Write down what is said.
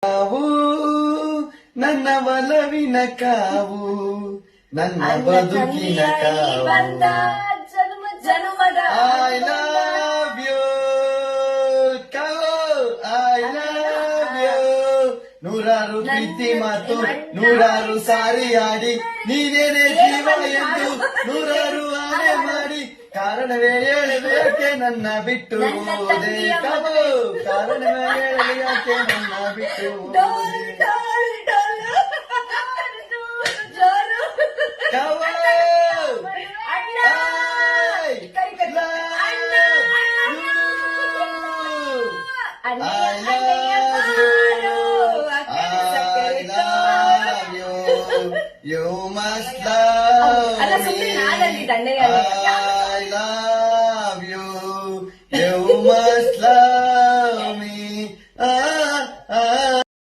ಕಾವು ನನ್ನ ಒಲವಿನ ಕಾವು ನನ್ನ ಬದುಕಿನ ಕಾವು ಐ ಲವ್ ಯು ಕಾವು ಐ ಲವ್ ಯು ನೂರಾರು ಪ್ರೀತಿ ಮಾತು ನೂರಾರು ಸಾರಿ ಆಡಿ ನೀನೇನೆ ಜೀವ ಎಂದು ನೂರಾರು ಆನೆ ಮಾಡಿ ಕಾರಣವೇ ಹೇಳಬೇಕೆ ನನ್ನ ಬಿಟ್ಟು ಹೋದೆ ಕಾವು ಕಾರಣವೇ ಹೇಳಬೇಕೆ ನನ್ನ ಬಿಟ್ಟು ಹೋದೆ ಕಾವು You must love me.